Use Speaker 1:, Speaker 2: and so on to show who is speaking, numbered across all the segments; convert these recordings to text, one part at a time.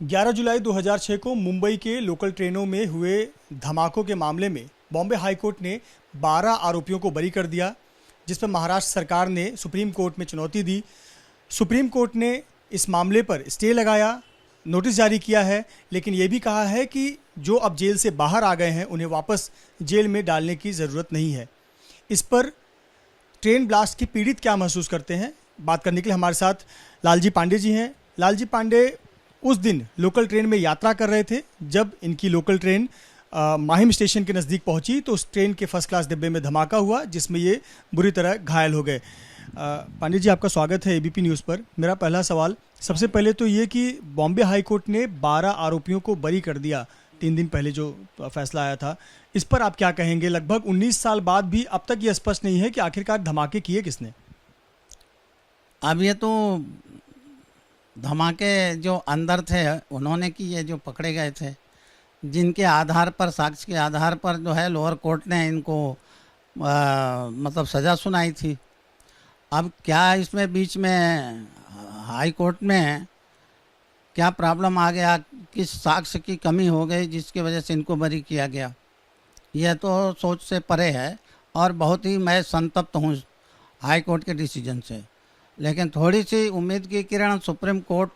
Speaker 1: 11 जुलाई 2006 को मुंबई के लोकल ट्रेनों में हुए धमाकों के मामले में बॉम्बे हाई कोर्ट ने 12 आरोपियों को बरी कर दिया, जिस पर महाराष्ट्र सरकार ने सुप्रीम कोर्ट में चुनौती दी। सुप्रीम कोर्ट ने इस मामले पर स्टे लगाया, नोटिस जारी किया है, लेकिन ये भी कहा है कि जो अब जेल से बाहर आ गए हैं उन्हें वापस जेल में डालने की ज़रूरत नहीं है। इस पर ट्रेन ब्लास्ट के पीड़ित क्या महसूस करते हैं, बात करने के लिए हमारे साथ लालजी पांडे जी हैं। लालजी पांडे उस दिन लोकल ट्रेन में यात्रा कर रहे थे जब इनकी लोकल ट्रेन माहिम स्टेशन के नज़दीक पहुंची तो उस ट्रेन के फर्स्ट क्लास डिब्बे में धमाका हुआ, जिसमें ये बुरी तरह घायल हो गए। पांडे जी, आपका स्वागत है एबीपी न्यूज़ पर। मेरा पहला सवाल सबसे पहले तो ये कि बॉम्बे हाई कोर्ट ने 12 आरोपियों को बरी कर दिया 3 दिन पहले जो फैसला आया था, इस पर आप क्या कहेंगे? लगभग 19 साल बाद भी अब तक ये स्पष्ट नहीं है कि आखिरकार धमाके किए किसने।
Speaker 2: अब ये तो धमाके जो अंदर थे उन्होंने किए, जो पकड़े गए थे, जिनके आधार पर, साक्ष्य के आधार पर जो है लोअर कोर्ट ने इनको मतलब सज़ा सुनाई थी। अब क्या इसमें बीच में हाई कोर्ट में क्या प्रॉब्लम आ गया, किस साक्ष्य की कमी हो गई जिसकी वजह से इनको बरी किया गया, यह तो सोच से परे है और बहुत ही मैं संतप्त हूँ हाई कोर्ट के डिसीजन से। लेकिन थोड़ी सी उम्मीद की किरण सुप्रीम कोर्ट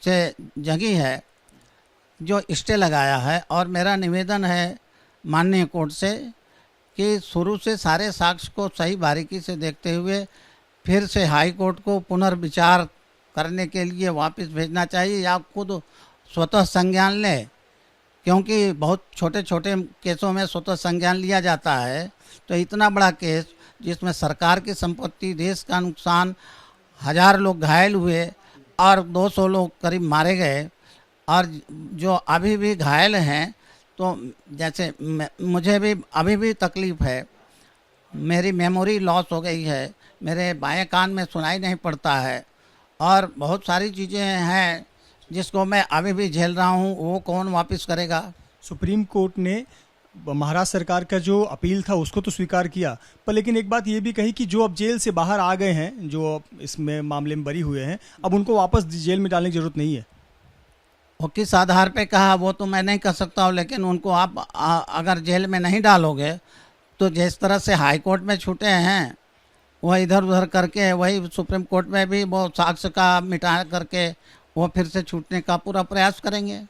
Speaker 2: से जगी है, जो स्टे लगाया है। और मेरा निवेदन है माननीय कोर्ट से कि शुरू से सारे साक्ष्य को सही बारीकी से देखते हुए फिर से हाई कोर्ट को पुनर्विचार करने के लिए वापस भेजना चाहिए, या खुद स्वतः संज्ञान ले, क्योंकि बहुत छोटे छोटे केसों में स्वतः संज्ञान लिया जाता है। तो इतना बड़ा केस जिसमें सरकार की संपत्ति, देश का नुकसान, 1000 लोग घायल हुए और 200 लोग करीब मारे गए, और जो अभी भी घायल हैं, तो जैसे मुझे भी अभी भी तकलीफ़ है, मेरी मेमोरी लॉस हो गई है, मेरे बाएं कान में सुनाई नहीं पड़ता है, और बहुत सारी चीज़ें हैं जिसको मैं अभी भी झेल रहा हूँ। वो कौन वापस करेगा?
Speaker 1: सुप्रीम कोर्ट ने महाराष्ट्र सरकार का जो अपील था उसको तो स्वीकार किया, पर लेकिन एक बात ये भी कही कि जो अब जेल से बाहर आ गए हैं, जो अब इसमें मामले में बरी हुए हैं, अब उनको वापस जेल में डालने की जरूरत नहीं है।
Speaker 2: वो किस आधार पे कहा वो तो मैं नहीं कह सकता हूँ, लेकिन उनको आप अगर जेल में नहीं डालोगे तो जिस तरह से हाई कोर्ट में छूटे हैं वह इधर उधर करके, वही सुप्रीम कोर्ट में भी वो साक्ष्य का मिटा करके वो फिर से छूटने का पूरा प्रयास करेंगे।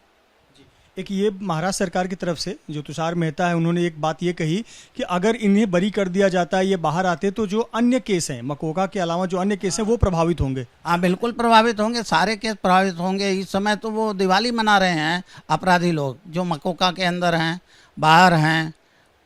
Speaker 1: एक ये महाराष्ट्र सरकार की तरफ से जो तुषार मेहता है, उन्होंने एक बात ये कही कि अगर इन्हें बरी कर दिया जाता है, ये बाहर आते, तो जो अन्य केस हैं, मकोका के अलावा जो अन्य केस हैं वो प्रभावित होंगे।
Speaker 2: हाँ, बिल्कुल प्रभावित होंगे, सारे केस प्रभावित होंगे। इस समय तो वो दिवाली मना रहे हैं अपराधी लोग, जो मकोका के अंदर हैं, बाहर हैं,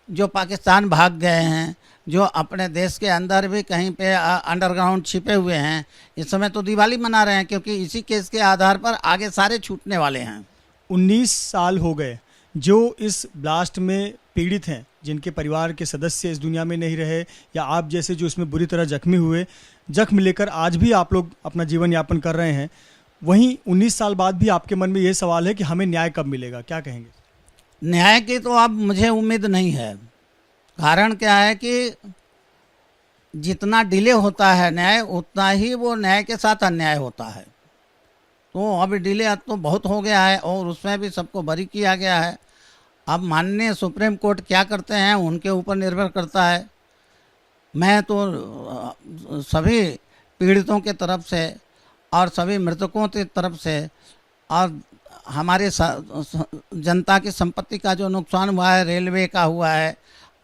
Speaker 2: जो पाकिस्तान भाग गए हैं, जो अपने देश के अंदर भी कहीं पे अंडरग्राउंड छिपे हुए हैं। इस समय तो दिवाली मना रहे हैं, क्योंकि इसी केस के आधार पर आगे सारे छूटने वाले हैं।
Speaker 1: 19 साल हो गए जो इस ब्लास्ट में पीड़ित हैं, जिनके परिवार के सदस्य इस दुनिया में नहीं रहे, या आप जैसे जो इसमें बुरी तरह जख्मी हुए, जख्म लेकर आज भी आप लोग अपना जीवन यापन कर रहे हैं। वहीं 19 साल बाद भी आपके मन में ये सवाल है कि हमें न्याय कब मिलेगा, क्या कहेंगे?
Speaker 2: न्याय की तो अब मुझे उम्मीद नहीं है। कारण क्या है कि जितना डिले होता है न्याय, उतना ही वो न्याय के साथ अन्याय होता है। तो अभी डिले तो बहुत हो गया है और उसमें भी सबको बरी किया गया है। अब माननीय सुप्रीम कोर्ट क्या करते हैं उनके ऊपर निर्भर करता है। मैं तो सभी पीड़ितों के तरफ से और सभी मृतकों की तरफ से और हमारे जनता की संपत्ति का जो नुकसान हुआ है, रेलवे का हुआ है,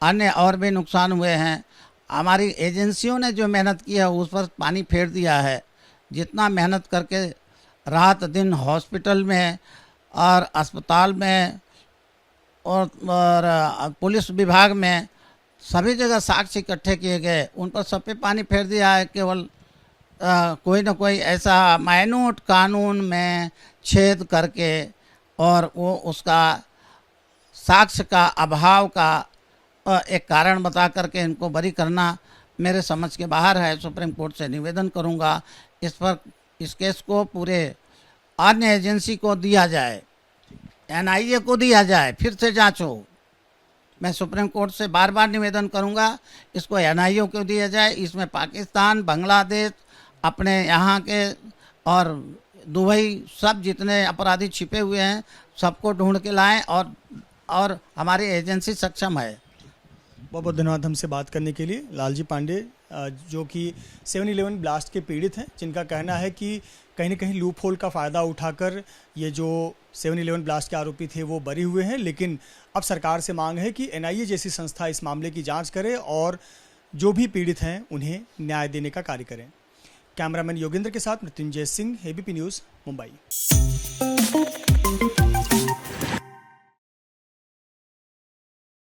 Speaker 2: अन्य और भी नुकसान हुए हैं, हमारी एजेंसियों ने जो मेहनत की है उस पर पानी फेर दिया है। जितना मेहनत करके रात दिन हॉस्पिटल में और अस्पताल में और पुलिस विभाग में सभी जगह साक्ष्य इकट्ठे किए गए, उन पर सब पे पानी फेर दिया है। केवल कोई ना कोई ऐसा माइन्यूट कानून में छेद करके और वो उसका साक्ष्य का अभाव का एक कारण बता करके इनको बरी करना मेरे समझ के बाहर है। सुप्रीम कोर्ट से निवेदन करूंगा इस केस को पूरे अन्य एजेंसी को दिया जाए, एनआईए को दिया जाए, फिर से जांच हो। मैं सुप्रीम कोर्ट से बार बार निवेदन करूंगा इसको एनआईए को दिया जाए। इसमें पाकिस्तान, बांग्लादेश, अपने यहाँ के और दुबई सब जितने अपराधी छिपे हुए हैं सबको ढूंढ के लाएं और हमारी एजेंसी सक्षम है।
Speaker 1: बहुत बहुत धन्यवाद हमसे बात करने के लिए। लालजी पांडे जो कि 7/11 ब्लास्ट के पीड़ित हैं, जिनका कहना है कि कहीं न कहीं लूप होल का फ़ायदा उठाकर ये जो 7/11 ब्लास्ट के आरोपी थे वो बरी हुए हैं, लेकिन अब सरकार से मांग है कि एनआईए जैसी संस्था इस मामले की जांच करे और जो भी पीड़ित हैं उन्हें न्याय देने का कार्य करें। कैमरामैन योगेंद्र के साथ मृत्युंजय सिंह, एबीपी न्यूज़, मुंबई।